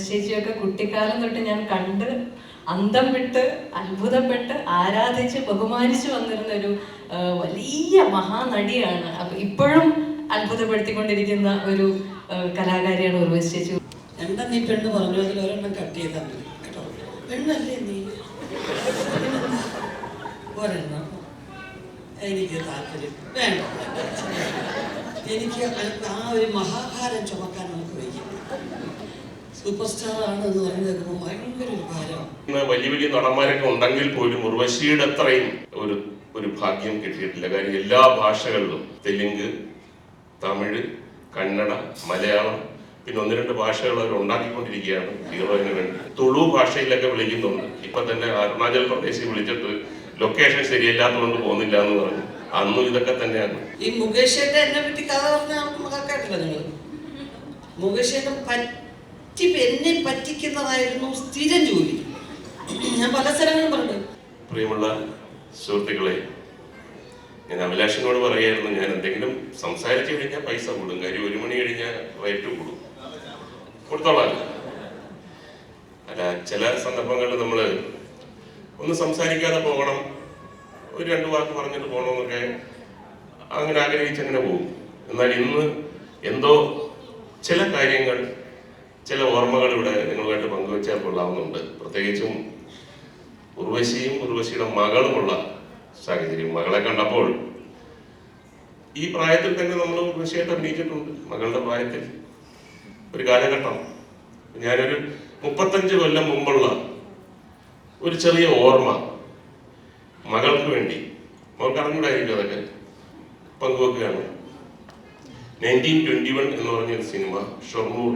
ചേച്ചിയൊക്കെ കുട്ടിക്കാലം തൊട്ട് ഞാൻ കണ്ട് അന്തം വിട്ട് അത്ഭുതപ്പെട്ട് ആരാധിച്ച് ബഹുമാനിച്ചു വന്നിരുന്ന ഒരു വലിയ മഹാനടിയാണ്. അപ്പൊ ഇപ്പോഴും അത്ഭുതപ്പെടുത്തിക്കൊണ്ടിരിക്കുന്ന ഒരു കലാകാരിയാണ് ഉർവശി ചേച്ചി. എന്താ നീ പെണ്ണ് പറഞ്ഞു, അതിൽ ഒരെണ്ണം കട്ട് ചെയ്താൽ മതി കേട്ടോ. പെണ്ണല്ലേ നീ? ഒരെണ്ണം എനിക്ക് താല്പര്യം വേണ്ട. എനിക്ക് ആ ഒരു മഹാഭാരം ചുമക്കാൻ നമുക്ക് വയ്യ. സൂപ്പർ സ്റ്റാർ ആണ് എന്ന് പറയുന്നത് ഭയങ്കര ഒരു ഭാരമാണ്. വലിയ വലിയ നടന്മാരൊക്കെ ഉണ്ടെങ്കിൽ പോലും ഉർവശിയുടെ അത്രയും ഒരു ഭാഗ്യം കിട്ടിയിട്ടില്ല. കാര്യം എല്ലാ ഭാഷകളിലും തെലുങ്ക്, തമിഴ്, കന്നഡ, മലയാളം, പിന്നെ 1-2 ഭാഷകൾ അവർ ഉണ്ടാക്കിക്കൊണ്ടിരിക്കുകയാണ് ഹീറോയിന് വേണ്ടി. തുളു ഭാഷയിലൊക്കെ വിളിക്കുന്നുണ്ട്. ഇപ്പൊ തന്നെ അരുണാചൽ പ്രദേശിൽ വിളിച്ചിട്ട് ലൊക്കേഷൻ ശരിയല്ലാത്തതുകൊണ്ട് പോകുന്നില്ല എന്ന് പറഞ്ഞു. അന്നും ഇതൊക്കെ തന്നെയാണ്. ഈ മുകേഷിന്റെ എന്നെ പറ്റി കഥ പറഞ്ഞ കേട്ടില്ല നിങ്ങൾ? മുകേഷിന്റെ എന്നെ പറ്റിക്കുന്നതായിരുന്നു സ്ഥിരം ജോലി. ഞാൻ പല സ്ഥലങ്ങളും പറഞ്ഞു. പ്രിയമുള്ള സുഹൃത്തുക്കളെ, ഞാൻ അഭിലാഷിനോട് പറയായിരുന്നു, ഞാൻ എന്തെങ്കിലും സംസാരിച്ചു കഴിഞ്ഞാൽ പൈസ കൂടും. കാര്യം 1 മണി കഴിഞ്ഞാൽ റേറ്റ് കൂടും, കൊടുത്തോളാം. അല്ല, ചില സന്ദർഭങ്ങളിൽ നമ്മൾ ഒന്ന് സംസാരിക്കാതെ പോകണം, 1-2 വാക്ക് പറഞ്ഞിട്ട് പോകണമെന്നൊക്കെ അങ്ങനെ ആഗ്രഹിച്ചങ്ങനെ പോകും. എന്നാൽ ഇന്ന് എന്തോ ചില കാര്യങ്ങൾ, ചില ഓർമ്മകൾ ഇവിടെ നിങ്ങളുമായിട്ട് പങ്കുവെച്ചാൽ കൊള്ളാവുന്നുണ്ട്. പ്രത്യേകിച്ചും ഉർവശിയും ഉർവശിയുടെ മകളുമുള്ള സാഹചര്യം. മകളെ കണ്ടപ്പോൾ ഈ പ്രായത്തിൽ തന്നെ നമ്മൾ ഉർവശിയായിട്ട് അഭിനയിച്ചിട്ടുണ്ട്. മകളുടെ പ്രായത്തിൽ ഒരു കാലഘട്ടം, ഞാനൊരു 35 കൊല്ലം മുമ്പുള്ള ഒരു ചെറിയ ഓർമ്മ മകൾക്ക് വേണ്ടി, മകൾക്ക് അറിഞ്ഞൂടായിരിക്കും, അതൊക്കെ പങ്കുവെക്കുകയാണ്. 1921 എന്ന് പറഞ്ഞൊരു സിനിമ ഷൊർണൂർ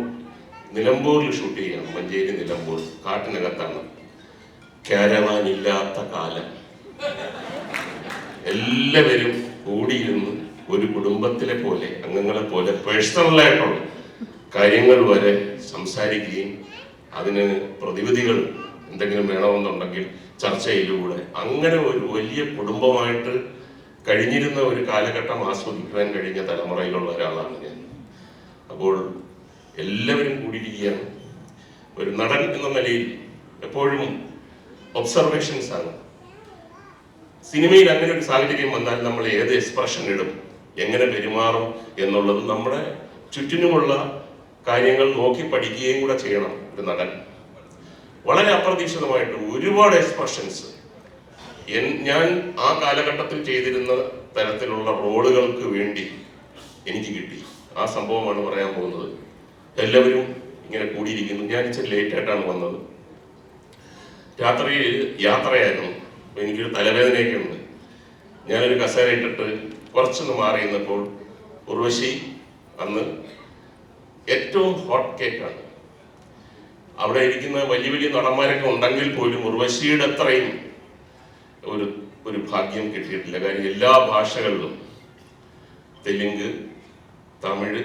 നിലമ്പൂരിൽ ഷൂട്ട് ചെയ്യാണ്. മഞ്ചേരി നിലമ്പൂർ കാട്ടിനകത്താണ്. കാരവാൻ ഇല്ലാത്ത കാലം, എല്ലാവരും കൂടിയിരുന്ന് ഒരു കുടുംബത്തിലെ പോലെ, അംഗങ്ങളെ പോലെ പേഴ്സണലായിട്ടുള്ള കാര്യങ്ങൾ വരെ സംസാരിക്കുകയും അതിന് പ്രതിവിധികൾ എന്തെങ്കിലും വേണമെന്നുണ്ടെങ്കിൽ ചർച്ചയിലൂടെ അങ്ങനെ ഒരു വലിയ കുടുംബമായിട്ട് കഴിഞ്ഞിരുന്ന ഒരു കാലഘട്ടം ആസ്വദിക്കുവാൻ കഴിഞ്ഞ തലമുറയിലുള്ള ഒരാളാണ് ഞാൻ. അപ്പോൾ എല്ലാവരും കൂടിയിരിക്കുകയാണ്. ഒരു നടൻ എന്ന നിലയിൽ എപ്പോഴും ഒബ്സർവേഷൻസ് ആണ്. സിനിമയിൽ അങ്ങനെ ഒരു സാഹചര്യം വന്നാൽ നമ്മൾ ഏത് എക്സ്പ്രഷൻ ഇടും, എങ്ങനെ പെരുമാറും എന്നുള്ളത് നമ്മുടെ ചുറ്റിനുമുള്ള കാര്യങ്ങൾ നോക്കി പഠിക്കുകയും കൂടെ ചെയ്യണം ഒരു നടൻ. വളരെ അപ്രതീക്ഷിതമായിട്ട് ഒരുപാട് എക്സ്പ്രഷൻസ് ഞാൻ ആ കാലഘട്ടത്തിൽ ചെയ്തിരുന്ന തരത്തിലുള്ള റോളുകൾക്ക് വേണ്ടി എനിക്ക് കിട്ടി. ആ സംഭവമാണ് പറയാൻ പോകുന്നത്. എല്ലാവരും ഇങ്ങനെ കൂടിയിരിക്കുന്നു. ഞാൻ ഇച്ചിരി ലേറ്റ് ആയിട്ടാണ് വന്നത്. രാത്രി യാത്രയായിരുന്നു. എനിക്കൊരു തലവേദനയൊക്കെ ഉണ്ട്. ഞാനൊരു കസേര ഇട്ടിട്ട് കുറച്ചൊന്ന് മാറി നിന്നപ്പോൾ ഉർവശി അന്ന് ഏറ്റവും ഹോട്ട് കേക്കാണ്. അവിടെ ഇരിക്കുന്ന വലിയ വലിയ നടന്മാരൊക്കെ ഉണ്ടെങ്കിൽ പോലും ഉർവശിയുടെ അത്രയും ഒരു ഭാഗ്യം കിട്ടിയിട്ടില്ല. കാര്യം എല്ലാ ഭാഷകളിലും തെലുങ്ക്, തമിഴ്,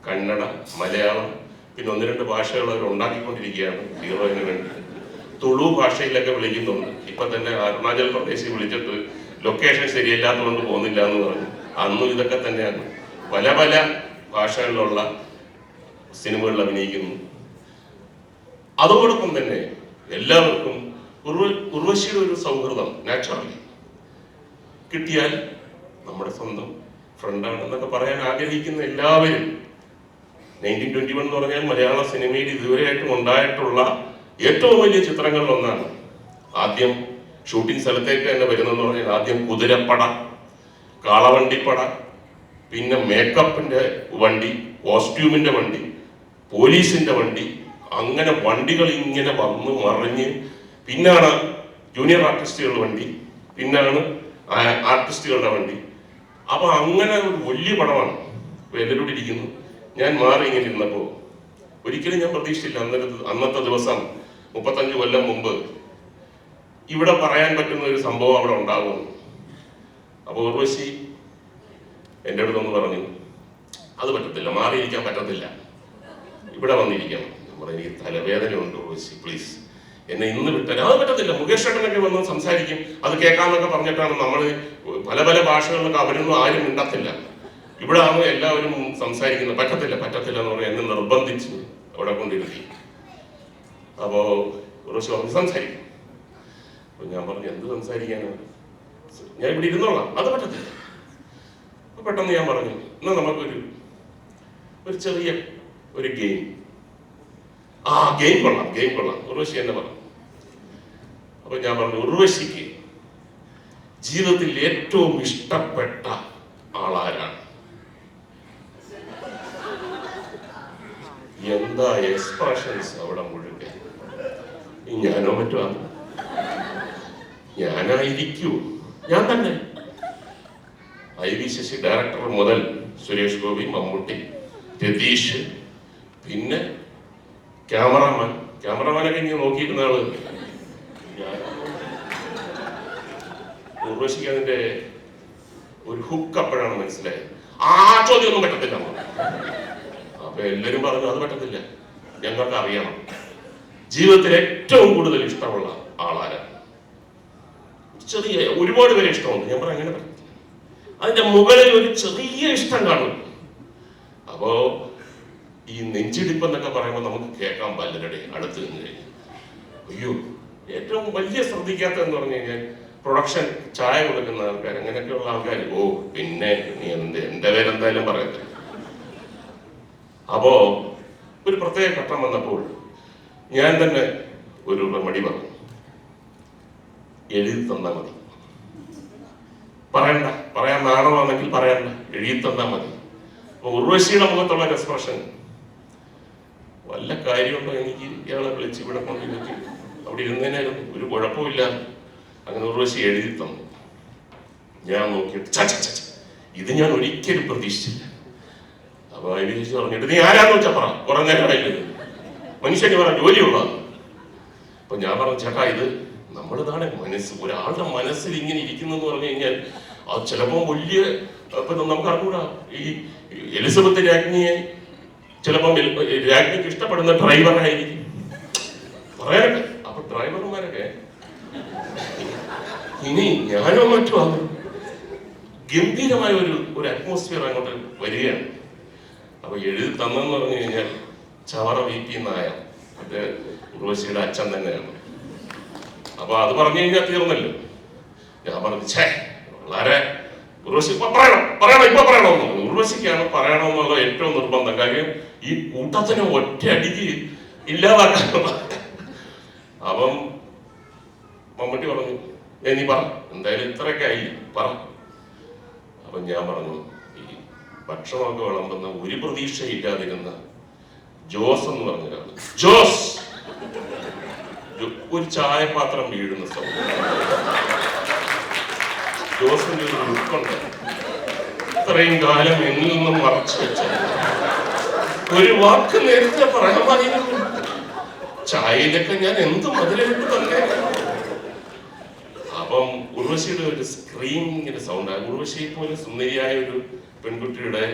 കന്നഡ, മലയാളം, പിന്നെ 1-2 ഭാഷകൾ അവർ ഉണ്ടാക്കിക്കൊണ്ടിരിക്കുകയാണ് ഹീറോയിന് വേണ്ടി. തുളു ഭാഷയിലൊക്കെ വിളിക്കുന്നുണ്ട്. ഇപ്പൊ തന്നെ അരുണാചൽ പ്രദേശിൽ വിളിച്ചിട്ട് ലൊക്കേഷൻ ശരിയല്ലാത്തതുകൊണ്ട് പോകുന്നില്ല എന്ന് പറഞ്ഞു. അന്നും ഇതൊക്കെ തന്നെയാണ്. പല പല ഭാഷകളിലുള്ള സിനിമകളിൽ അഭിനയിക്കുന്നു. അതോടൊപ്പം തന്നെ എല്ലാവർക്കും ഉർവശിയുടെ ഒരു സൗഹൃദം നാച്ചുറലി കിട്ടിയാൽ നമ്മുടെ സ്വന്തം ഫ്രണ്ടാണെന്നൊക്കെ പറയാൻ ആഗ്രഹിക്കുന്ന എല്ലാവരും 1921 എന്ന് പറഞ്ഞാൽ മലയാള സിനിമയിൽ ഇതുവരെയായിട്ടും ഉണ്ടായിട്ടുള്ള ഏറ്റവും വലിയ ചിത്രങ്ങളിൽ ഒന്നാണ്. ആദ്യം ഷൂട്ടിംഗ് സ്ഥലത്തേക്ക് തന്നെ വരുന്നതെന്ന് പറഞ്ഞാൽ ആദ്യം കുതിരപ്പട, കാളവണ്ടിപ്പട, പിന്നെ മേക്കപ്പിന്റെ വണ്ടി, കോസ്റ്റ്യൂമിന്റെ വണ്ടി, പോലീസിന്റെ വണ്ടി, അങ്ങനെ വണ്ടികൾ ഇങ്ങനെ വന്ന് മറിഞ്ഞ്, പിന്നാണ് ജൂനിയർ ആർട്ടിസ്റ്റുകളുടെ വണ്ടി, പിന്നാണ് ആർട്ടിസ്റ്റുകളുടെ വണ്ടി. അപ്പൊ അങ്ങനെ ഒരു വലിയ പടമാണ്. എല്ലാവരും ഇരിക്കുന്നു. ഞാൻ മാറി ഇങ്ങനെ ഇരുന്നപ്പോൾ ഒരിക്കലും ഞാൻ പ്രതീക്ഷിച്ചില്ല അന്നത്തെ ദിവസം 35 കൊല്ലം മുമ്പ് ഇവിടെ പറയാൻ പറ്റുന്ന ഒരു സംഭവം അവിടെ ഉണ്ടാകും. അപ്പോൾ ഉർവശി എൻ്റെ അടുത്തൊന്ന് പറഞ്ഞു, അത് പറ്റത്തില്ല, മാറിയിരിക്കാൻ പറ്റത്തില്ല, ഇവിടെ വന്നിരിക്കണം. എനിക്ക് തലവേദനയുണ്ട് ഉർവശി, പ്ലീസ് എന്നെ ഇന്ന് വിട്ടാൽ. അത് പറ്റത്തില്ല, മുകേഷ് ചേട്ടനൊക്കെ വന്ന് സംസാരിക്കും, അത് കേൾക്കാമെന്നൊക്കെ പറഞ്ഞിട്ടാണ് നമ്മൾ പല പല ഭാഷകളിലൊക്കെ അവരൊന്നും ആരും മിണ്ടത്തില്ല. ഇവിടെ ആണ് എല്ലാവരും സംസാരിക്കുന്നത്. പറ്റത്തില്ല പറ്റത്തില്ല എന്ന് പറഞ്ഞാൽ എന്നെ നിർബന്ധിച്ച് അവിടെ കൊണ്ടിരുത്തി. അപ്പോൾ ഉർവശി പറഞ്ഞു സംസാരിക്കും. അപ്പോൾ ഞാൻ പറഞ്ഞു എന്ത് സംസാരിക്കാനോ, ഞാൻ ഇവിടെ ഇരുന്നോളാം, അത് പറ്റത്തില്ല. അപ്പോൾ പെട്ടെന്ന് ഞാൻ പറഞ്ഞു എന്നാൽ നമുക്കൊരു ചെറിയ ഒരു ഗെയിം. ഗെയിം കൊള്ളാം ഉർവശി എന്നെ പറഞ്ഞു. അപ്പൊ ഞാൻ പറഞ്ഞു ഉർവശിക്ക് ജീവിതത്തിൽ ഏറ്റവും ഇഷ്ടപ്പെട്ട ആളാരാണ്? എന്താ എക്സ്പ്രഷൻസ് അവിടെ മുഴുവൻ. ഞാനോ മറ്റോ ഞാനായിരിക്കൂ, ഞാൻ തന്നെ. IV ശശി ഡയറക്ടർ മുതൽ സുരേഷ് ഗോപി, മമ്മൂട്ടി, രതീഷ്, പിന്നെ ക്യാമറമാനൊക്കെ ഇങ്ങനെ നോക്കിയിരുന്ന ആള്. ഉർവശിക്ക് അതിന്റെ ഒരു ഹുക്ക് അപ്പോഴാണ് മനസ്സിലായത്. ചോദ്യമൊന്നും പറ്റത്തില്ല. അപ്പൊ എല്ലാരും പറഞ്ഞു അത് പറ്റത്തില്ല, ഞങ്ങൾക്ക് അറിയണം ജീവിതത്തിൽ ഏറ്റവും കൂടുതൽ ഇഷ്ടമുള്ള ആളാരാണ്. ചെറിയ ഒരുപാട് പേരെ ഇഷ്ടമുണ്ട്. ഞാൻ പറഞ്ഞു അങ്ങനെ പറ്റത്തില്ല, അതിന്റെ മുകളിൽ ഒരു ചെറിയ ഇഷ്ടം കാണും. അപ്പോ ഈ നെഞ്ചിടിപ്പ് എന്നൊക്കെ പറയുമ്പോൾ നമുക്ക് കേൾക്കാൻ പലരുടെ അടുത്ത് നിന്ന് കഴിഞ്ഞു. അയ്യോ, ഏറ്റവും വലിയ ശ്രദ്ധിക്കാത്തതെന്ന് പറഞ്ഞു കഴിഞ്ഞാൽ പ്രൊഡക്ഷൻ, ചായ കൊടുക്കുന്ന ആൾക്കാർ, അങ്ങനെയൊക്കെയുള്ള ആൾക്കാർ. പിന്നെ നീ എന്റെ പേരെന്തായാലും പറയത്തില്ല. അപ്പോ ഒരു പ്രത്യേക ഘട്ടം വന്നപ്പോൾ ഞാൻ തന്നെ ഒരു റെമഡി പറഞ്ഞു, എഴുതി തന്നാൽ മതി. പറയാൻ നാണമാണെങ്കിൽ പറയണ്ട, എഴുതി തന്നാൽ മതി. അപ്പൊ ഉർവശിയുടെ മുഖത്തുള്ള എക്സ്പ്രഷൻ, വല്ല കാര്യമുണ്ടോ എനിക്ക് ഇയാളെ വിളിച്ച് ഇവിടെ കൊണ്ടിരുത്തി അവിടെ ഇരുന്നതിനായിരുന്നു, ഒരു കുഴപ്പമില്ല. അങ്ങനെ ഉർവശി എഴുതി തന്നു. ഞാൻ നോക്കിയിട്ട് ഇത് ഞാൻ ഒരിക്കലും പ്രതീക്ഷിച്ചില്ല. അപ്പൊ അതിന് പറഞ്ഞിട്ട് നീ ആരാന്ന് വെച്ചാ പറ, കുറെ നേരമായിട്ട് മനുഷ്യന് പറഞ്ഞ ജോലിയുള്ളതാണ്. അപ്പൊ ഞാൻ പറഞ്ഞു ചേട്ടാ, ഇത് നമ്മളിതാണ് ഒരാളുടെ മനസ്സിൽ ഇങ്ങനെ ഇരിക്കുന്നെന്ന് പറഞ്ഞു കഴിഞ്ഞാൽ അത് ചിലപ്പോൾ വലിയ, ഇപ്പൊ നമുക്ക് അറിഞ്ഞൂടാ, ഈ എലിസബത്ത് രാജ്ഞിയെ ചിലപ്പം രാജ്ഞിക്ക് ഇഷ്ടപ്പെടുന്ന ഡ്രൈവറായിരിക്കും പറയാനൊക്കെ. അപ്പൊ ഡ്രൈവർമാരൊക്കെ ഇനി ഞാനോ മറ്റോ ഗംഭീരമായ ഒരു അറ്റ്മോസ്ഫിയർ അങ്ങോട്ട് വരികയാണ്. അപ്പൊ എഴുതി തന്നെന്ന് പറഞ്ഞു കഴിഞ്ഞാൽ ചവറ VP നായ, അത് ഉർവശിയുടെ അച്ഛൻ തന്നെയാണ്. അപ്പൊ അത് പറഞ്ഞു കഴിഞ്ഞാൽ തീർന്നല്ലോ. ഞാൻ പറഞ്ഞു വളരെ ഉർവശി ഇപ്പൊ പറയണമെന്ന്. ഉർവശിക്കാണ് പറയണമെന്നുള്ള ഏറ്റവും നിർബന്ധം. കാര്യം ഈ കൂട്ടത്തിനെ ഒറ്റ അടിക്ക് ഇല്ലാതാക്കാൻ. അപ്പം മമ്മൂട്ടി പറഞ്ഞു നീ പറ, എന്തായാലും ഇത്രയൊക്കെ ആയി, പറ. അപ്പൊ ഞാൻ പറഞ്ഞു ഈ ഭക്ഷണമൊക്കെ വിളമ്പുന്ന ഒരു പ്രതീക്ഷയില്ലാതിരുന്ന ജോസ് എന്ന് പറഞ്ഞ ഒരാള്, ജോസ് ഒരു ചായപാത്രം വീഴുന്ന സ്ഥലം. ജോസിന്റെ ഒരു ലുക്കുണ്ട്, ഇത്രയും കാലം എന്നിൽ നിന്നും മറച്ചു വെച്ച ഒരു വാക്ക് നേരത്തെ പറയാമായിരുന്നു. ചായയിലൊക്കെ ഞാൻ എന്ത് മധുരമിട്ട് തന്നെ. അപ്പം ഉർവശിയുടെ ഒരു സ്ക്രീമിങ്ങിന്റെ സൗണ്ട്, ഉർവശിയെ പോലെ സുന്ദരിയായ ഒരു പെൺകുട്ടിയുടെ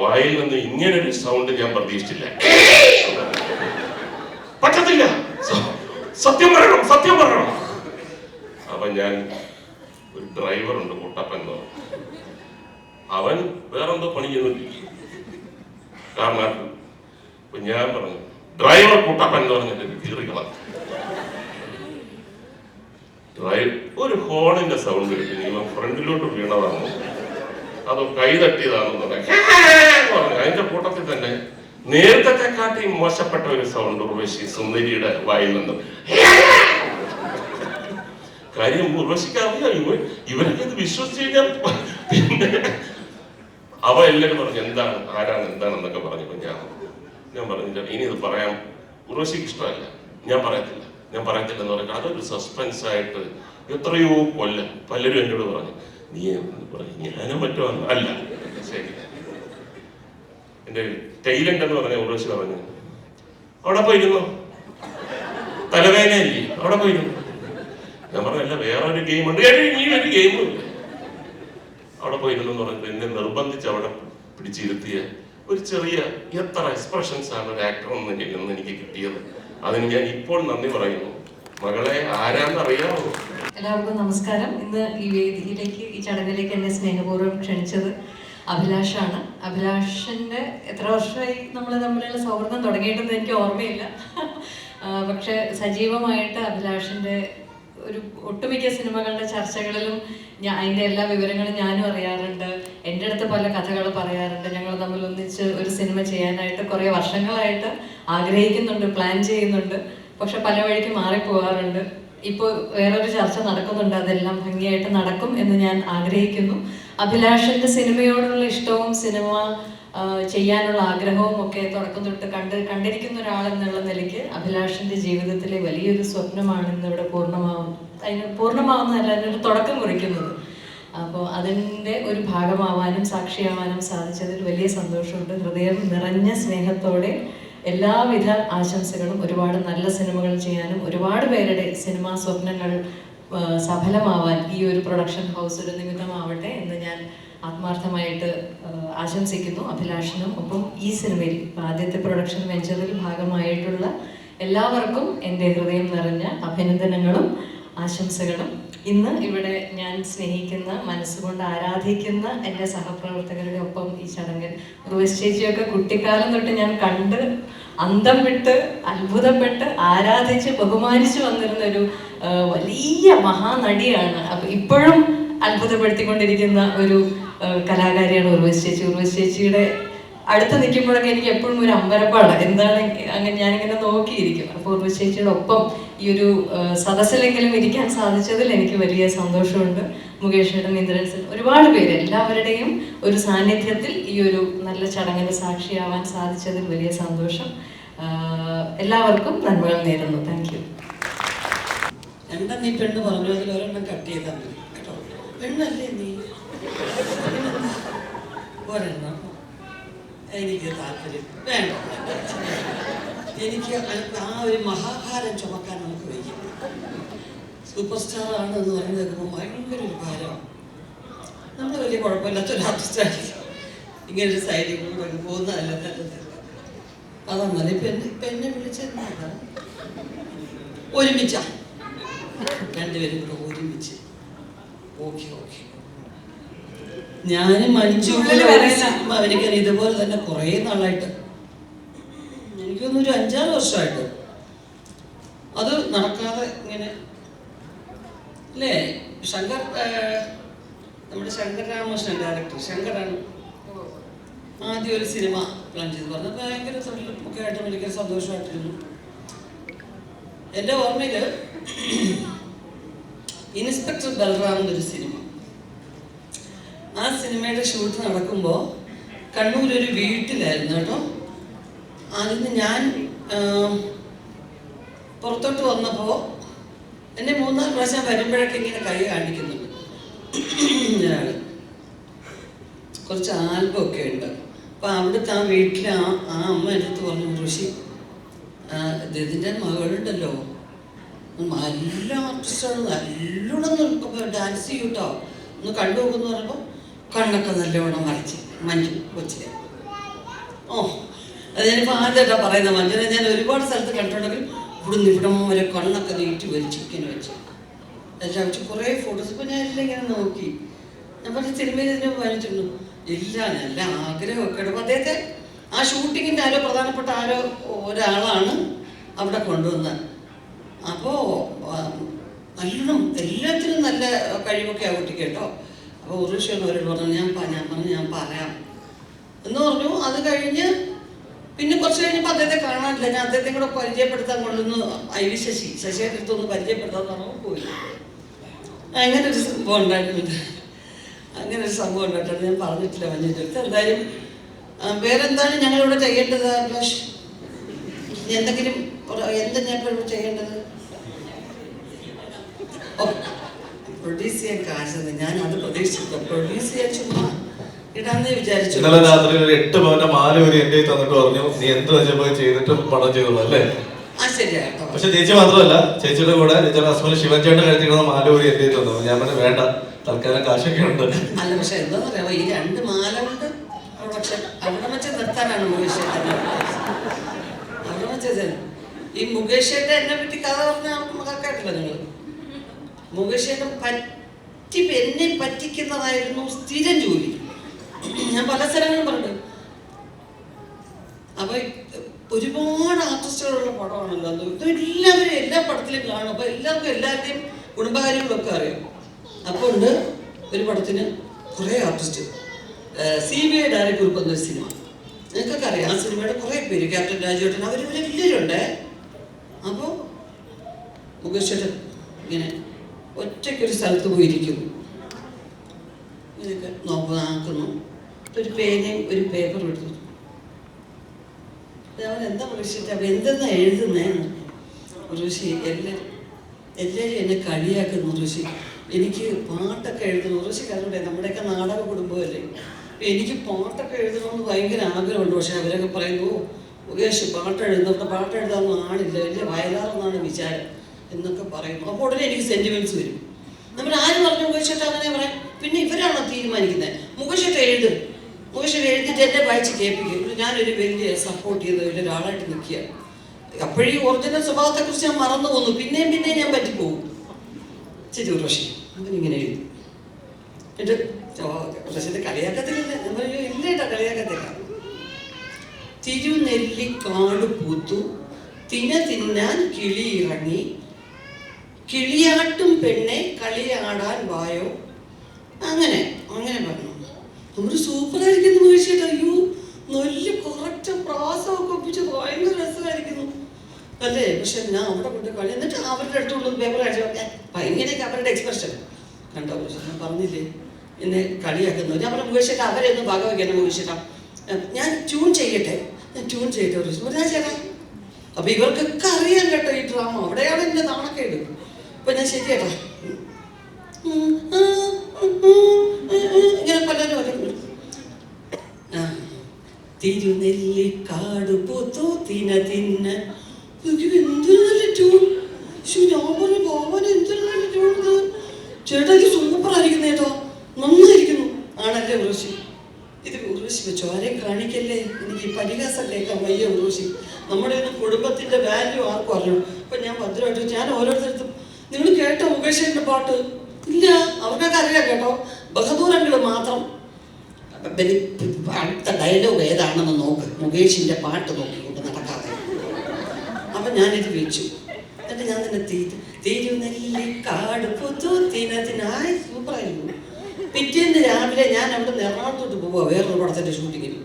വായിൽ നിന്ന് ഇങ്ങനൊരു സൗണ്ട് ഞാൻ പ്രതീക്ഷിച്ചില്ല. പറ്റത്തില്ല, സത്യം പറയണം. അപ്പൊ ഞാൻ ഒരു ഡ്രൈവറുണ്ട് കുട്ടപ്പൻ എന്ന് പറഞ്ഞു, അവൻ വേറെന്തോ പണി ചെയ്യുന്നില്ല കാരണം. അപ്പൊ ഞാൻ പറഞ്ഞു ഡ്രൈവർ കുട്ടപ്പൻ എന്ന് പറഞ്ഞിട്ട് കീറിക്കളാം. ഒരു ഹോണിന്റെ സൗണ്ട് കിട്ടി, ഇവൻ ഫ്രണ്ടിലോട്ട് വീണതാണോ അതോ കൈ തട്ടിയതാണെന്ന് പറഞ്ഞു. അതിന്റെ കൂട്ടത്തിൽ തന്നെ നേരത്തെ കാട്ടി മോശപ്പെട്ട ഒരു സൗണ്ട് ഉർവശി സുന്ദരിയുടെ വായിൽ നിന്നും. കാര്യം ഉർവശിക്ക് അറിയാം ഇവരൊക്കെ ഇത് വിശ്വസിച്ച് കഴിഞ്ഞാൽ. പിന്നെ അവ എല്ലാവരും പറഞ്ഞു എന്താണെന്നൊക്കെ പറഞ്ഞപ്പോ ഞാൻ പറഞ്ഞില്ല, ഇനി ഇത് പറയാൻ ഉർവശിക്ക് ഇഷ്ടമല്ല, ഞാൻ പറയത്തില്ല എന്ന് പറഞ്ഞാൽ അതൊരു സസ്പെൻസ് ആയിട്ട് എത്രയോ കൊല്ലം പലരും എന്നോട് പറഞ്ഞു. നീ പറഞ്ഞു ഞാനും പറ്റുമോ? അല്ല, ശരി. എന്റെ ടൈലന്റ് എന്ന് പറഞ്ഞ ഉർവശി പറഞ്ഞു അവിടെ പോയിരുന്നു, തലവേദനയില്ലേ അവിടെ പോയിരുന്നു. ഞാൻ പറഞ്ഞല്ല, വേറൊരു ഗെയിം ഉണ്ട്, ഈ ഒരു ഗെയിമും ഇല്ല. അവിടെ പോയിരുന്നു പറഞ്ഞിട്ട് എന്നെ നിർബന്ധിച്ച് അവിടെ പിടിച്ചിരുത്തിയ ഒരു ചെറിയ എത്ര എക്സ്പ്രഷൻസ് ആണ് ഒരു ആക്ടർ എന്ന് എനിക്ക് കിട്ടിയത്. അതിന് ഞാൻ ഇപ്പോൾ നന്ദി പറയുന്നു. മകളെ ആരാന്നറിയാമോ? എല്ലാവർക്കും നമസ്കാരം. ഇന്ന് ഈ വേദിയിലേക്ക്, ഈ ചടങ്ങിലേക്ക് എന്നെ സ്നേഹപൂർവ്വം ക്ഷണിച്ചത് അഭിലാഷാണ്. അഭിലാഷിൻ്റെ എത്ര വർഷമായി നമ്മൾ തമ്മിലുള്ള സൗഹൃദം തുടങ്ങിയിട്ടെന്ന് എനിക്ക് ഓർമ്മയില്ല. പക്ഷെ സജീവമായിട്ട് അഭിലാഷിൻ്റെ ഒരു ഒട്ടുമിക്ക സിനിമകളുടെ ചർച്ചകളിലും അതിൻ്റെ എല്ലാ വിവരങ്ങളും ഞാനും അറിയാറുണ്ട്. എൻ്റെ അടുത്ത് പല കഥകൾ പറയാറുണ്ട്. ഞങ്ങൾ തമ്മിൽ ഒന്നിച്ച് ഒരു സിനിമ ചെയ്യാനായിട്ട് കുറേ വർഷങ്ങളായിട്ട് ആഗ്രഹിക്കുന്നുണ്ട്, പ്ലാൻ ചെയ്യുന്നുണ്ട്. പക്ഷെ പല വഴിക്ക് മാറിപ്പോകാറുണ്ട്. ഇപ്പോൾ വേറൊരു ചർച്ച നടക്കുന്നുണ്ട്, അതെല്ലാം ഭംഗിയായിട്ട് നടക്കും എന്ന് ഞാൻ ആഗ്രഹിക്കുന്നു. അഭിലാഷിൻ്റെ സിനിമയോടുള്ള ഇഷ്ടവും സിനിമ ചെയ്യാനുള്ള ആഗ്രഹവും ഒക്കെ തുടക്കം തൊട്ട് കണ്ടിരിക്കുന്ന ഒരാളെന്നുള്ള നിലയ്ക്ക് അഭിലാഷിൻ്റെ ജീവിതത്തിലെ വലിയൊരു സ്വപ്നമാണ് ഇന്നിവിടെ പൂർണ്ണമാവുന്നതല്ല, അതിനൊരു തുടക്കം കുറിക്കുന്നത്. അപ്പോൾ അതിൻ്റെ ഒരു ഭാഗമാവാനും സാക്ഷിയാവാനും സാധിച്ചതിൽ വലിയ സന്തോഷമുണ്ട്. ഹൃദയം നിറഞ്ഞ സ്നേഹത്തോടെ എല്ലാവിധ ആശംസകളും. ഒരുപാട് നല്ല സിനിമകൾ ചെയ്യാനും ഒരുപാട് പേരുടെ സിനിമാ സ്വപ്നങ്ങൾ സഫലമാവാൻ ഈ ഒരു പ്രൊഡക്ഷൻ ഹൗസ് ഒരു നിമിത്തമാവട്ടെ എന്ന് ഞാൻ ആത്മാർത്ഥമായിട്ട് ആശംസിക്കുന്നു. അഭിലാഷിനും ഒപ്പം ഈ സിനിമയിൽ ആദ്യത്തെ പ്രൊഡക്ഷൻ വെഞ്ചറിൽ ഭാഗമായിട്ടുള്ള എല്ലാവർക്കും എൻ്റെ ഹൃദയം നിറഞ്ഞ അഭിനന്ദനങ്ങളും ആശംസകളും. ഇന്ന് ഇവിടെ ഞാൻ സ്നേഹിക്കുന്ന, മനസ്സുകൊണ്ട് ആരാധിക്കുന്ന എൻ്റെ സഹപ്രവർത്തകരുടെ ഒപ്പം ഈ ചടങ്ങിൽ ഉർവശി ചേച്ചിയൊക്കെ കുട്ടിക്കാലം തൊട്ട് ഞാൻ കണ്ട് അന്തം വിട്ട് അത്ഭുതപ്പെട്ട് ആരാധിച്ച് ബഹുമാനിച്ചു വന്നിരുന്ന ഒരു വലിയ മഹാനടിയാണ്. അപ്പം ഇപ്പോഴും അത്ഭുതപ്പെടുത്തിക്കൊണ്ടിരിക്കുന്ന ഒരു കലാകാരിയാണ് ഉർവശി ചേച്ചി. ഉർവശി ചേച്ചിയുടെ അടുത്ത് നിൽക്കുമ്പോഴൊക്കെ എനിക്ക് എപ്പോഴും ഒരു അമ്പരപ്പാണ്. എന്താണ് അങ്ങനെ ഞാനിങ്ങനെ നോക്കിയിരിക്കും. അപ്പോൾ ഉർവശി ചേച്ചിയുടെ ഒപ്പം ഈ ഒരു സദസ്സിലെങ്കിലും ഇരിക്കാൻ സാധിച്ചതിൽ എനിക്ക് വലിയ സന്തോഷമുണ്ട്. മുകേഷ് ഏട്ടൻ, ഇന്ദ്രൻ സെൻ, ഒരുപാട് പേര് എല്ലാവരുടെയും ഒരു സാന്നിധ്യത്തിൽ ഈ ഒരു നല്ല ചടങ്ങിന് സാക്ഷിയാവാൻ സാധിച്ചതിൽ വലിയ സന്തോഷം. എല്ലാവർക്കും നന്മകൾ നേരുന്നു. Thank you. എന്താ നീ പെണ്ണ് പറഞ്ഞു, അതിൽ ഒരെണ്ണം കട്ട് ചെയ്താൽ മതി കേട്ടോ. പെണ്ണല്ലേ നീ? ഒരെണ്ണം എനിക്ക് താല്പര്യം വേണ്ട. എനിക്ക് ആ ഒരു മഹാഭാരം ചുമക്കാൻ നമുക്ക് വയ്യ. സൂപ്പർ സ്റ്റാർ ആണ് എന്ന് പറഞ്ഞു കേൾക്കുമ്പോൾ ഭയങ്കര ഒരു ഭാരമാണ്. നമ്മൾ വലിയ കുഴപ്പമില്ലാത്തൊരു ആർട്ടിസ്റ്റായിരിക്കും. ഇങ്ങനെ ഒരു സൈഡിൽ കൂടെ പോകുന്നതല്ല നല്ലത്. അതാണ് ഇപ്പം എന്നെ വിളിച്ചെന്താ ഒരുമിച്ച രണ്ടുപേരും കൂടെ ഒരുമിച്ച്. Okay okay. ഞാനും എനിക്കറിയാം ഇതുപോലെ തന്നെ കുറേ നാളായിട്ട്, എനിക്കൊന്നും ഒരു 5-6 വർഷമായിട്ട് അത് നടക്കാതെ ഇങ്ങനെ അല്ലേ. ശങ്കർ, നമ്മുടെ ശങ്കർ രാമകൃഷ്ണൻ ഡയറക്ടർ ശങ്കറാണ് ആദ്യം ഒരു സിനിമ പ്ലാൻ ചെയ്ത് പറഞ്ഞത്. ഭയങ്കര തൊഴിലൊക്കെ ആയിട്ട് ഭയങ്കര സന്തോഷമായിട്ടിരുന്നു. എൻ്റെ ഓർമ്മയിൽ ഇൻസ്പെക്ടർ ബൽറാം എന്നൊരു സിനിമ, ആ സിനിമയുടെ ഷൂട്ട് നടക്കുമ്പോൾ കണ്ണൂരൊരു വീട്ടിലായിരുന്നു കേട്ടോ. അതിന് ഞാൻ പുറത്തോട്ട് വന്നപ്പോൾ എന്നെ 3-4 പ്രാവശ്യം വരുമ്പോഴൊക്കെ ഇങ്ങനെ കൈ കാണിക്കുന്നുണ്ട് ഒരാൾ. കുറച്ച് ആൽബം ഒക്കെ ഉണ്ട്. അപ്പം അവിടുത്തെ ആ വീട്ടിൽ ആ അമ്മ എൻ്റെ അടുത്ത് പറഞ്ഞു, ഋഷി ഇതിൻ്റെ മകളുണ്ടല്ലോ നല്ല ആർട്ടിസ്റ്റാണ്, നല്ലോണം ഡാൻസ് ചെയ്യും കേട്ടോ, ഒന്ന് കണ്ടു നോക്കുമെന്ന് പറയുമ്പോൾ കണ്ണൊക്കെ നല്ലവണ്ണം വരച്ച് മഞ്ജു കൊച്ചിലെ. ഓ, അത് ഞാനിപ്പോൾ ആദ്യമായിട്ടാണ് പറയുന്നത്. മഞ്ജുനെ ഞാൻ ഒരുപാട് സ്ഥലത്ത് കണ്ടിട്ടുണ്ടെങ്കിൽ ഇവിടുന്ന് ഇവിടം വരെ കണ്ണൊക്കെ നീട്ടി വരച്ച് ഇങ്ങനെ വെച്ച് എല്ലാം വെച്ച് കുറേ ഫോട്ടോസ്. ഇപ്പോൾ ഞാൻ എല്ലാം ഇങ്ങനെ നോക്കി. ഞാൻ പറഞ്ഞ സിനിമയിൽ ഇതിനെ വായിച്ചിരുന്നു. ഇല്ല, നല്ല ആഗ്രഹമൊക്കെ ഉണ്ട്. അപ്പോൾ അദ്ദേഹത്തെ ആ ഷൂട്ടിങ്ങിൻ്റെ ആരോ പ്രധാനപ്പെട്ട ഒരാളാണ് അവിടെ കൊണ്ടുവന്നത്. അപ്പോൾ നല്ലോണം എല്ലാത്തിനും നല്ല കഴിവൊക്കെ ആ കുട്ടിക്ക് കേട്ടോ. അപ്പോൾ ഉറുഷിയൊന്നും അവരോട് പറഞ്ഞു, ഞാൻ പറയാം എന്ന് പറഞ്ഞു. അത് കഴിഞ്ഞ് പിന്നെ കുറച്ച് കഴിഞ്ഞപ്പോൾ അദ്ദേഹത്തെ കാണാനില്ല. ഞാൻ അദ്ദേഹത്തെ കൂടെ പരിചയപ്പെടുത്താൻ കൊണ്ടുവന്ന് IV ശശിയുടെ അടുത്തൊന്ന് പരിചയപ്പെടുത്താൻ പറഞ്ഞു പോയി. അങ്ങനെ ഒരു സംഭവം ഉണ്ടായിട്ടുണ്ട്. അങ്ങനെ ഒരു സംഭവം ഉണ്ടായിട്ടുണ്ട്. ഞാൻ പറഞ്ഞിട്ടില്ല മഞ്ജുവിൻ്റെ അടുത്ത്. എന്തായാലും വേറെന്താണ് ഞങ്ങളിവിടെ ചെയ്യേണ്ടത് അഭിലാഷ്? എന്തെങ്കിലും എന്താ ഞാൻ ഇപ്പോൾ ചെയ്യേണ്ടത്? പ്രൊഡ്യൂസ് ചെയ്യാൻ കാശ് ഞാൻ അത് പ്രതീക്ഷിച്ചു. പ്രൊഡ്യൂസ് ചെയ്യാൻ ചുമ്മാ ഇടാന്നേ വിചാരിച്ചു. ഇന്നലെ രാത്രി ഒരു 8 പവന്റെ മാല ഒരു എന്റെ തന്നിട്ട് പറഞ്ഞു, നീ എന്ത് വെച്ചപ്പോ ചെയ്തിട്ട് പണം ചെയ്തോളൂ അല്ലേ? ആ ശരിയാട്ടോ. പക്ഷെ ചേച്ചി മാത്രമല്ല, ചേച്ചിയുടെ കൂടെ ചേച്ചിയുടെ ഹസ്ബൻഡ് ശിവൻചേട്ടൻ കഴിച്ചിരുന്ന മാല ഒരു എന്റെ തന്നു. ഞാൻ പറഞ്ഞു വേണ്ട, തൽക്കാലം കാശൊക്കെ ഉണ്ട്. അല്ല, പക്ഷെ എന്താന്ന് പറയാ, ഈ 2 മാല കൊണ്ട് പക്ഷെ അവിടെ വെച്ച് നിർത്താനാണ് മുകേഷ് ചേട്ടൻ. അവിടെ വെച്ചത് ഈ മുകേഷ് ചേട്ടൻ എന്നെ പറ്റി കഥ പറഞ്ഞാൽ മകൾക്കായിട്ടില്ല. നിങ്ങൾ മുകേഷ് ചേട്ടൻ എന്നെ പറ്റിക്കുന്നതായിരുന്നു സ്ഥിരം ജോലി. ഞാൻ പല സ്ഥലങ്ങളും പറഞ്ഞു. അപ്പൊ ഒരുപാട് ആർട്ടിസ്റ്റുകളുള്ള പടമാണല്ലോ അത്. എല്ലാവരും എല്ലാ പടത്തിലും കാണും. അപ്പൊ എല്ലാവർക്കും എല്ലാവരുടെയും കുടുംബകാര്യങ്ങളൊക്കെ അറിയാം. അപ്പോൾ ഉണ്ട് ഒരു പടത്തിന് കുറേ ആർട്ടിസ്റ്റ്. CBI ഡയറക്ടർ എന്നൊരു സിനിമ, നിങ്ങൾക്കൊക്കെ അറിയാം. ആ സിനിമയുടെ കുറേ പേര്, ക്യാപ്റ്റൻ രാജുവേട്ടൻ, അവരെല്ലാവരുണ്ട്. അപ്പോൾ മുകേഷ് ചേട്ടൻ ഇങ്ങനെ ഒറ്റയ്ക്കൊരു സ്ഥലത്ത് പോയിരിക്കുന്നു. ഇതൊക്കെ നോക്കുന്നു. ഒരു പേനയും ഒരു പേപ്പറും എടുത്തു. അവൻ എന്താ മുകേഷിട്ട് അപ്പം എന്തെന്നാ എഴുതുന്നേന്ന്. ഋഷി എല്ലാവരും എന്നെ കളിയാക്കുന്നു. ഋഷി എനിക്ക് പാട്ടൊക്കെ എഴുതുന്നു. ഋഷിക്ക് അതുകൊണ്ട് നമ്മുടെയൊക്കെ നാടക കുടുംബമല്ലേ, എനിക്ക് പാട്ടൊക്കെ എഴുതണമെന്ന് ഭയങ്കര ആഗ്രഹമുണ്ട്. പക്ഷെ അവരൊക്കെ പറയുന്നു മുകേഷ് പാട്ട് എഴുതുന്ന പാട്ട് എഴുതാനൊന്നും ആണില്ല, വലിയ വയലാറെന്നാണ് വിചാരം എന്നൊക്കെ പറയുന്നു. അപ്പോൾ ഉടനെ എനിക്ക് സെന്റിമെന്റ്സ് വരും. നമ്മൾ ആര് പറഞ്ഞു മുകേഷ് ചേട്ടാ അങ്ങനെ പറയാം? പിന്നെ ഇവരാണോ തീരുമാനിക്കുന്നത്? മുകേഷ് ചേട്ടാ എഴുത്, മുകേഷ് എഴുതിയിട്ട് എന്നെ വായിച്ച് കേൾപ്പിക്കും. ഞാനൊരു വലിയ സപ്പോർട്ട് ചെയ്ത് ഒരാളായിട്ട് നിൽക്കുക. അപ്പോഴീ ഒറിജിനൽ സ്വഭാവത്തെക്കുറിച്ച് ഞാൻ മറന്നു പോകുന്നു. പിന്നെയും ഞാൻ പറ്റിപ്പോകും. ശരി ഋഷി അവനിങ്ങനെ എഴുതി. എന്നിട്ട് ഋഷിന്റെ കളിയാക്കത്തില്ല. ഇല്ല കേട്ടോ, കളിയാക്കത്തില്ല. തിരുനെല്ലിക്കാട് പൂത്തു തിന്നാൻ കിളി ഇറങ്ങി, കിളിയാട്ടും പെണ്ണെ കളിയാടാൻ വായോ. അങ്ങനെ പറഞ്ഞു. നമ്മൾ സൂപ്പറായിരിക്കുന്നു മുകേഷ്. അയ്യോ നല്ല കറക്റ്റ് പ്രാസമൊക്കെ ഒപ്പിച്ച് ഭയങ്കര രസമായിരിക്കുന്നു അല്ലേ. പക്ഷെ ഞാൻ അവിടെ കൊണ്ട് കളി. എന്നിട്ട് അവരുടെ അടുത്തുള്ളത് പേപ്പർ അയച്ചു. ഇങ്ങനെയൊക്കെ അവരുടെ എക്സ്പ്രഷൻ കണ്ടോ. ഞാൻ പറഞ്ഞില്ലേ എന്നെ കളിയാക്കുന്നു. ഞാൻ പറഞ്ഞു മുകേഷ് ചേട്ടാ അവരെ ഒന്ന് ഭാഗവയ്ക്കണം. മുകേഷ് ചേട്ടാ ഞാൻ ട്യൂൺ ചെയ്യട്ടെ ഒരു ചേട്ടാ. അപ്പൊ ഇവർക്കൊക്കെ അറിയാൻ കേട്ടോ ഈ ഡ്രാമ. അവിടെയാണ് എന്റെ നാണക്കേട്. അപ്പൊ ഞാൻ ശരി ചേട്ടാ ഇങ്ങനെ പലരും പറഞ്ഞു. തിരുനെല്ലിക്കാട് പൂത്തു തിന്ന എന്തൊരു നല്ല ട്യൂൺ. ഞാൻ പറഞ്ഞു ഭവൻ എന്തൊരു നല്ല ട്യൂൺ. ചേട്ടാ ഇത് സൂപ്പറായിരിക്കുന്നു കേട്ടോ, നന്നായിരിക്കുന്നു. ആണല്ലേ ഉർവശി? ഇത് ഉർവശി വെച്ചോ, ആരെയും കാണിക്കല്ലേ, എനിക്ക് പരിഹാസം കേൾക്കാൻ വയ്യ ഉർവശി. നമ്മുടെ ഒന്നും കുടുംബത്തിന്റെ വാല്യൂ ആർക്കും അറിയണം. അപ്പൊ ഞാൻ ഭദ്രമായിട്ട് ഞാൻ ഓരോരുത്തർക്കും നിങ്ങൾ കേട്ടോ മുകേഷിന്റെ പാട്ട്? ഇല്ല, അവർക്കൊക്കെ അറിയാം കേട്ടോ. ബഹദൂരങ്ങൾ മാത്രം അടുത്ത ഡയലോഗ് ഏതാണെന്ന് നോക്ക്, മുകേഷിന്റെ പാട്ട് നോക്കിക്കൊണ്ട് നടക്കാതെ. അപ്പൊ ഞാനിത് വെച്ചു. എന്നിട്ട് ഞാൻ തന്നെ തിരുനെല്ലിക്കാട് പൂത്തു തിന്നായി സൂപ്പറായിരുന്നു. പിറ്റേന്ന് രാവിലെ ഞാൻ അവിടെ നിന്ന് എറണാകുളത്തോട്ട് പോവുക വേറൊരു പടത്തിന്റെ ഷൂട്ടിങ്ങിന്.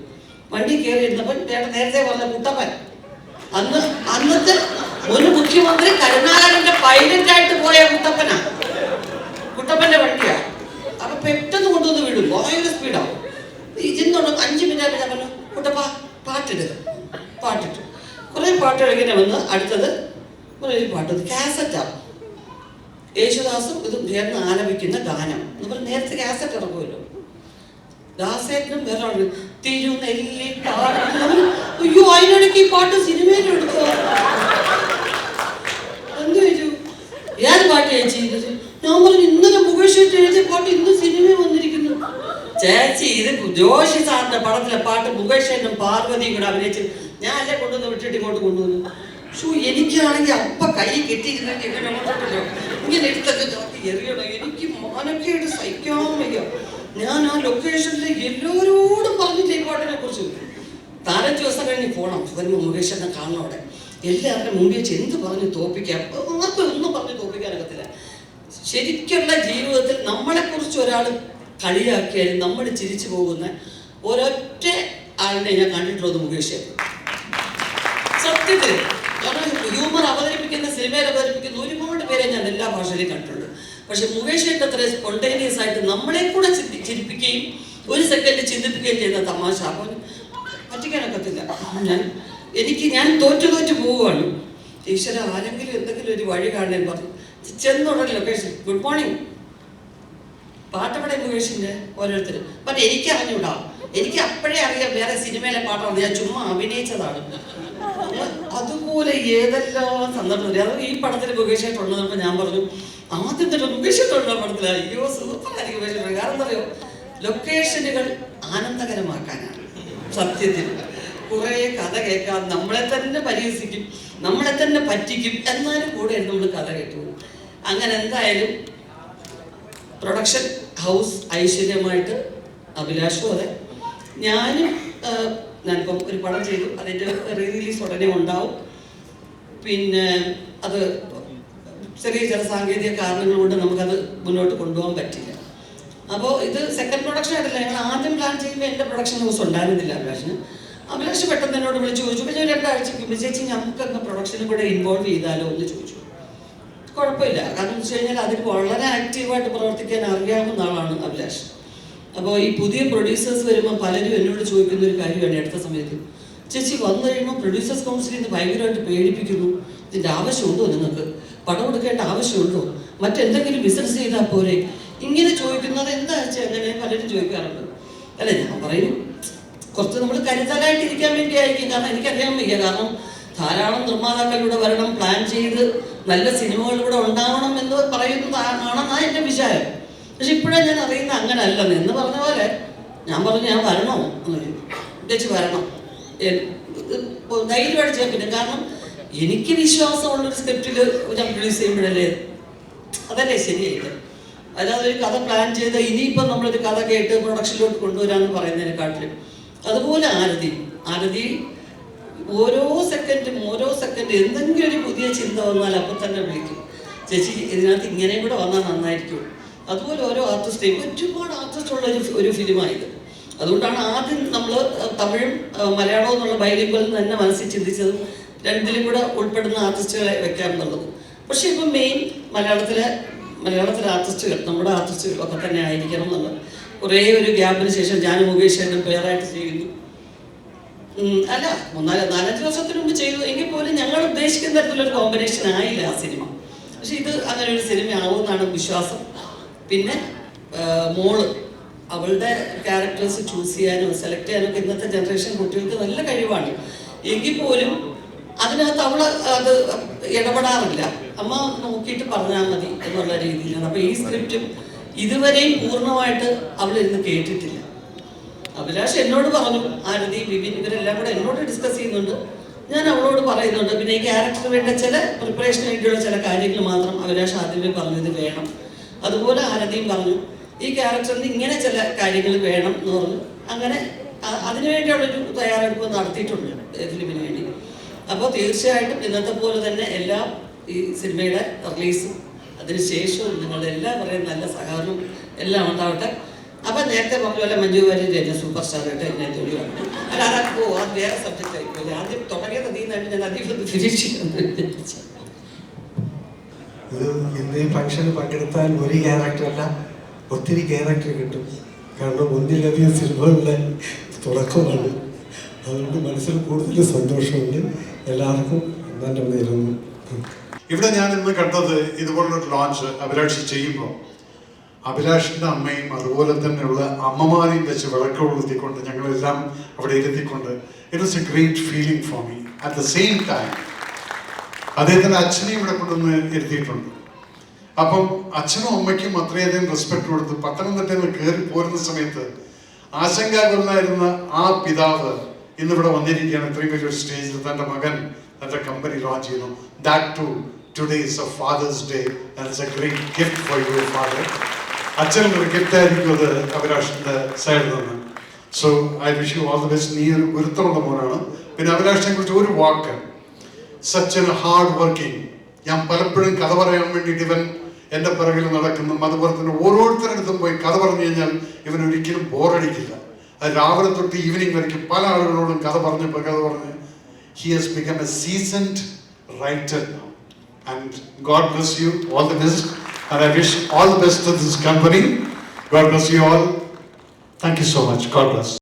വണ്ടി കയറി ഇരുന്നപ്പോൾ നേരത്തെ പറഞ്ഞ കുട്ടപ്പൻ, അന്നത്തെ ഒരു മുഖ്യമന്ത്രി കരുണാകരന്റെ പൈലറ്റായിട്ട് പോയ കുട്ടപ്പന്റെ വണ്ടിയാ. അപ്പൊ പെട്ടെന്ന് കൊണ്ടുവന്ന് വിടും, ഭയങ്കര സ്പീഡാവും. ഇതിന്നോട് 5 മിനിറ്റ് ഞാൻ പറഞ്ഞു കുട്ടപ്പ പാട്ടിട്ടു. കുറെ പാട്ടുകൾ ഇങ്ങനെ വന്ന് അടുത്തത് ഒരു പാട്ട് കാസറ്റാവും. യേശുദാസും ഇതും ചേർന്ന് ആലപിക്കുന്ന ഗാനം എന്ന് പറഞ്ഞ് നേരത്തെ കാസറ്റ് ഇറങ്ങുമല്ലോ. ദാസേട്ടനും വേറെ തിരുനെല്ലിക്കാട്. അയ്യോ അതിനിടയ്ക്ക് ഈ പാട്ട് സിനിമയിലും എടുക്കുക. എന്ത് ചോദിച്ചു? ഏത് പാട്ട് ചേച്ചി? ഞാൻ പറഞ്ഞു ഇന്നലെ മുകേഷ് എഴുതിയ പാട്ട് ഇന്ന് സിനിമയിൽ വന്നിരിക്കുന്നു. ചേച്ചി ഇത് ജോഷി സാറിന്റെ പടത്തിലെ പാട്ട് മുകേഷനും പാർവതിയും കൂടെ അഭിനയിച്ച് ഞാൻ അല്ലേ കൊണ്ടുവന്ന് വിട്ടിട്ട് ഇങ്ങോട്ട് കൊണ്ടുവന്നു. എനിക്കാണെങ്കിൽ അപ്പ കൈ കെട്ടിയിരുന്നെങ്കിൽ ഇങ്ങനെ എടുത്തൊക്കെ എറിയണം. എനിക്ക് മാനക്കേട് സഹിക്കാൻ വയ്യ. ഞാൻ ആ ലൊക്കേഷനിൽ എല്ലാവരോടും പറഞ്ഞില്ല ഈ പാട്ടിനെ കുറിച്ച്. 4 ദിവസം കഴിഞ്ഞ് പോകണം വരുമ്പോൾ മുകേഷനെ കാണണം. അവിടെ എല്ലാവരുടെ മുമ്പിൽ വെച്ച് എന്ത് പറഞ്ഞ് തോപ്പിക്കാം? ആർക്കും ഒന്നും പറഞ്ഞ് തോപ്പിക്കാനൊക്കത്തില്ല. ശരിക്കുള്ള ജീവിതത്തിൽ നമ്മളെക്കുറിച്ച് ഒരാൾ കളിയാക്കിയാലും നമ്മൾ ചിരിച്ചു പോകുന്ന ഒരൊറ്റ ആളിനെ ഞാൻ കണ്ടിട്ടുള്ളത് മുകേഷ്. സത്യത്തിൽ ഹ്യൂമർ അവതരിപ്പിക്കുന്ന സിനിമയിൽ അവതരിപ്പിക്കുന്ന ഒരുപാട് പേരെ ഞാൻ എല്ലാ ഭാഷയിലും കണ്ടിട്ടുണ്ട്. പക്ഷെ മുകേഷ് അത്ര സ്പോണ്ടേനിയസ് ആയിട്ട് നമ്മളെ കൂടെ ചിരിപ്പിക്കുകയും ഒരു സെക്കൻഡ് ചിന്തിപ്പിക്കുകയും ചെയ്യുന്ന തമാശ അപ്പം പറ്റിക്കാനൊക്കത്തില്ല. ഞാൻ തോറ്റു പോവുകയാണ്. ഈശ്വര ആരെങ്കിലും എന്തെങ്കിലും ഒരു വഴി കാണാൻ പറഞ്ഞു. ചെന്നുടനെ ലൊക്കേഷൻ ഗുഡ് മോർണിംഗ് പാട്ടവിടെ മുകേഷിന്റെ ഓരോരുത്തരും. പക്ഷെ എനിക്ക് അറിഞ്ഞൂടാ, എനിക്ക് അപ്പോഴേ അറിയാം വേറെ സിനിമയിലെ പാട്ടാണ്, ഞാൻ ചുമ്മാ അഭിനയിച്ചതാണ്. അതുപോലെ ഏതെല്ലാം സന്ദർഭത്തിൽ അത് ഈ പടത്തിൽ മുകേഷായിട്ടുള്ളപ്പോൾ ഞാൻ പറഞ്ഞു ആദ്യം തന്നെ മുകേഷായിട്ടുള്ള പടത്തിൽ അയ്യോ സൂപ്പറായിരിക്കും മുകേഷ്. കാരണം എന്താ പറയുക, ലൊക്കേഷനുകൾ ആനന്ദകരമാക്കാനാണ്. സത്യത്തിൽ കുറേ കഥ കേൾക്കാം, നമ്മളെ തന്നെ പരിഹസിക്കും, നമ്മളെ തന്നെ പറ്റിക്കും, എന്നാലും കൂടെ നമ്മൾ കഥ കേട്ടു. അങ്ങനെ എന്തായാലും പ്രൊഡക്ഷൻ ഹൗസ് ഐശ്വര്യമായിട്ട് അഭിലാഷും അതെ ഞാനിപ്പം ഒരു പടം ചെയ്തു, അതിൻ്റെ റീ റിലീസ് ഉടനെ ഉണ്ടാവും. പിന്നെ അത് ചെറിയ ചില സാങ്കേതിക കാരണങ്ങൾ കൊണ്ട് നമുക്കത് മുന്നോട്ട് കൊണ്ടുപോകാൻ പറ്റില്ല. അപ്പോൾ ഇത് സെക്കൻഡ് പ്രൊഡക്ഷൻ ആയിട്ടല്ല, ഞങ്ങൾ ആദ്യം പ്ലാൻ ചെയ്യുമ്പോൾ എൻ്റെ പ്രൊഡക്ഷൻ ഹൗസ് ഉണ്ടായിരുന്നില്ല അഭിലാഷിന്. അഭിലാഷ് പെട്ടെന്ന് എന്നോട് വിളിച്ച് ചോദിച്ചു, പക്ഷേ 2 ആഴ്ചയ്ക്ക് ചേച്ചി നമുക്കങ്ങ് പ്രൊഡക്ഷനും കൂടെ ഇൻവോൾവ് ചെയ്താലോ എന്ന് ചോദിച്ചു. കുഴപ്പമില്ല, കാരണം എന്ന് വെച്ച് കഴിഞ്ഞാൽ അതിൽ വളരെ ആക്റ്റീവായിട്ട് പ്രവർത്തിക്കാൻ അറിയാവുന്ന ആളാണ് അഭിലാഷ്. അപ്പോൾ ഈ പുതിയ പ്രൊഡ്യൂസേഴ്സ് വരുമ്പോൾ പലരും എന്നോട് ചോദിക്കുന്ന ഒരു കാര്യമാണ് അടുത്ത സമയത്ത്, ചേച്ചി വന്നു കഴിയുമ്പോൾ പ്രൊഡ്യൂസേഴ്സ് കൗൺസിലിൽ നിന്ന് ഭയങ്കരമായിട്ട് പേടിപ്പിക്കുന്നു, ഇതിൻ്റെ ആവശ്യമുണ്ടോ, നിങ്ങൾക്ക് പടം എടുക്കേണ്ട ആവശ്യമുണ്ടോ, മറ്റെന്തെങ്കിലും ബിസിനസ് ചെയ്താൽ പോരെ, ഇങ്ങനെ ചോദിക്കുന്നത് എന്താ വെച്ചാൽ അങ്ങനെ പലരും ചോദിക്കാറുണ്ട്. അല്ല, ഞാൻ പറയും കുറച്ച് നമ്മൾ കരുതലായിട്ടിരിക്കാൻ വേണ്ടി ആയിരിക്കും. കാരണം എനിക്കറിയാൻ വയ്യ, കാരണം ധാരാളം നിർമ്മാതാക്കളിലൂടെ വരണം, പ്ലാൻ ചെയ്ത് നല്ല സിനിമകളിലൂടെ ഉണ്ടാവണം എന്ന് പറയുന്നതാണെന്നാണ് എൻ്റെ വിചാരം. പക്ഷെ ഇപ്പോഴേ ഞാൻ അറിയുന്ന അങ്ങനെ അല്ലെന്ന്. എന്ന് പറഞ്ഞ പോലെ ഞാൻ പറഞ്ഞു, ഞാൻ വരണോ ചേച്ചി വരണം, ധൈര്യമായിട്ട് ചെയ്യാൻ പറ്റും. കാരണം എനിക്ക് വിശ്വാസമുള്ളൊരു സ്ക്രിപ്റ്റിൽ ഞാൻ പ്രൊഡ്യൂസ് ചെയ്യുമ്പോഴല്ലേ അതല്ലേ ശരിയായിട്ട്. അല്ലാതെ ഒരു കഥ പ്ലാൻ ചെയ്ത് ഇനിയിപ്പം നമ്മളൊരു കഥ കേട്ട് പ്രൊഡക്ഷനിലോട്ട് കൊണ്ടുവരാമെന്ന് പറയുന്നതിനെക്കാട്ടിലും. അതുപോലെ ആരതി ഓരോ സെക്കൻഡ് എന്തെങ്കിലും ഒരു പുതിയ ചിന്ത വന്നാൽ അപ്പം തന്നെ വിളിക്കും, ചേച്ചി ഇതിനകത്ത് ഇങ്ങനെയും കൂടെ വന്നാൽ നന്നായിരിക്കും. അതുപോലെ ഓരോ ആർട്ടിസ്റ്റേയും ഒരുപാട് ആർട്ടിസ്റ്റ് ഉള്ള ഒരു ഫിലിമായത്. അതുകൊണ്ടാണ് ആദ്യം നമ്മൾ തമിഴും മലയാളവും എന്നുള്ള ബൈലിംഗ്വൽ തന്നെ മനസ്സിൽ ചിന്തിച്ചത്, രണ്ടിലും കൂടെ ഉൾപ്പെടുന്ന ആർട്ടിസ്റ്റുകളെ വെക്കാമെന്നുള്ളത്. പക്ഷെ ഇപ്പം മെയിൻ മലയാളത്തിലെ ആർട്ടിസ്റ്റുകൾ, നമ്മുടെ ആർട്ടിസ്റ്റുകൾ ഒക്കെ തന്നെ ആയിരിക്കണം എന്നുള്ളത്. കുറേ ഒരു ഗ്യാപ്പിന് ശേഷം ഞാൻ മുകേഷ് എന്നെ പേരായിട്ട് ചെയ്യുന്നു. അല്ല, 4-5 വർഷത്തിന് മുമ്പ് ചെയ്തു എങ്കിൽ പോലും ഞങ്ങൾ ഉദ്ദേശിക്കുന്ന തരത്തിലൊരു കോമ്പിനേഷൻ ആയില്ല ആ സിനിമ. പക്ഷെ ഇത് അങ്ങനെ ഒരു സിനിമ ആവുമെന്നാണ് വിശ്വാസം. പിന്നെ മോള്, അവളുടെ ക്യാരക്ടേഴ്സ് ചൂസ് ചെയ്യാനും സെലക്ട് ചെയ്യാനും ഒക്കെ ഇന്നത്തെ ജനറേഷൻ കുട്ടികൾക്ക് നല്ല കഴിവാണ്. എങ്കിൽ പോലും അതിനകത്ത് അവൾ അത് ഇടപെടാറില്ല. അമ്മ നോക്കിയിട്ട് പറഞ്ഞാൽ മതി എന്നുള്ള രീതിയിലാണ്. അപ്പോൾ ഈ സ്ക്രിപ്റ്റും ഇതുവരെയും പൂർണ്ണമായിട്ട് അവളിരുന്ന് കേട്ടിട്ടില്ല. അഭിലാഷ് എന്നോട് പറഞ്ഞു, ആരതി, വിപിൻ ഇവരെല്ലാം കൂടെ എന്നോട് ഡിസ്കസ് ചെയ്യുന്നുണ്ട്, ഞാൻ അവളോട് പറയുന്നുണ്ട്. പിന്നെ ഈ ക്യാരക്ടറിന് വേണ്ട ചില പ്രിപ്പറേഷന് വേണ്ടിയുള്ള ചില കാര്യങ്ങൾ മാത്രം അഭിലാഷ് ആദ്യമേ പറഞ്ഞത് വേണം. അതുപോലെ ആരതിയും പറഞ്ഞു, ഈ ക്യാരക്ടറിന് ഇങ്ങനെ ചില കാര്യങ്ങൾ വേണം എന്ന് പറഞ്ഞു. അങ്ങനെ അതിനുവേണ്ടിയുള്ളൊരു തയ്യാറെടുപ്പ് നടത്തിയിട്ടുണ്ട് ഫിലിമിന് വേണ്ടി. അപ്പോൾ തീർച്ചയായിട്ടും ഇന്നത്തെ പോലെ തന്നെ എല്ലാ ഈ സിനിമയുടെ റിലീസും അതിനുശേഷവും നിങ്ങളുടെ എല്ലാവരുടെയും നല്ല സഹകരണം എല്ലാം ഉണ്ടാവട്ടെ. അപ്പം നേരത്തെ പറഞ്ഞ പോലെ മഞ്ജു വാര്യർ എന്നെ സൂപ്പർ സ്റ്റാറായിട്ട് എന്നെ തൊഴിലാണ്. അല്ല, അതൊക്കെ അത് വേറെ സബ്ജക്റ്റ് ആയിരിക്കും. ആദ്യം തുടങ്ങിയത് അതിൽ ഞാൻ അധികം ഫിനിഷ് ഇത് ഇന്ന് ഈ ഫംഗ്ഷന് പങ്കെടുത്താൽ ഒരു ക്യാരക്ടറല്ല, ഒത്തിരി ക്യാരക്ടർ കിട്ടും. കാരണം ഒന്നിലധികം സിനിമകളുടെ തുടക്കമാണ്. അതുകൊണ്ട് മനസ്സിൽ കൂടുതൽ സന്തോഷമുണ്ട്. എല്ലാവർക്കും നല്ല നേരുന്നു. ഇവിടെ ഞാൻ ഇന്ന് കണ്ടത് ഇതുപോലൊരു ലോഞ്ച് അഭിലാഷ് ചെയ്യുമ്പോൾ അഭിലാഷിൻ്റെ അമ്മയും അതുപോലെ തന്നെയുള്ള അമ്മമാരെയും വെച്ച് വിളക്ക് കൊളുത്തിക്കൊണ്ട് ഞങ്ങളെല്ലാം അവിടെ ഇരുത്തിക്കൊണ്ട് it was a great feeling for me. At the same time അദ്ദേഹത്തിൻ്റെ അച്ഛനെയും ഇവിടെ കൊണ്ടുവന്ന് ഇരുത്തിയിട്ടുണ്ട്. അപ്പം അച്ഛനും അമ്മയ്ക്കും അത്രയധികം റെസ്പെക്ട് കൊടുത്ത് പത്തനംതിട്ടയിൽ നിന്ന് കയറി പോരുന്ന സമയത്ത് ആശങ്കാകുലനായിരുന്ന ആ പിതാവ് ഇന്നിവിടെ വന്നിരിക്കുകയാണ്. ഇത്രയും വലിയൊരു സ്റ്റേജിൽ തൻ്റെ മകൻ തൻ്റെ കമ്പനി ലോഞ്ച് ചെയ്യുന്നു. That too today is a father's day and it's a great gift for your father. അച്ഛനൊരു ഗിഫ്റ്റ് ആയിരിക്കും അത് അഭിലാഷിൻ്റെ സൈഡിൽ നിന്ന്. So I wish you all the best. നീ ഒരു ഗുരുത്തമുള്ള മോനാണ്. പിന്നെ അഭിലാഷിനെ കുറിച്ച് ഒരു വാക്ക്, സച്ച് എ ഹാർഡ് വർക്കിംഗ്. ഞാൻ പലപ്പോഴും കഥ പറയാൻ വേണ്ടിയിട്ട് ഇവൻ എൻ്റെ പിറകിൽ നടക്കുന്നു. അതുപോലെ തന്നെ ഓരോരുത്തരടുത്തും പോയി കഥ പറഞ്ഞു കഴിഞ്ഞാൽ ഇവൻ ഒരിക്കലും ബോറടിക്കില്ല. അത് രാവിലെ തൊട്ട് ഈവനിങ് വരയ്ക്കും പല ആളുകളോടും കഥ പറഞ്ഞ് he has become a seasoned writer now. And God bless you, all the best. And I wish all the best to this company. God bless you all. Thank you so much. God bless.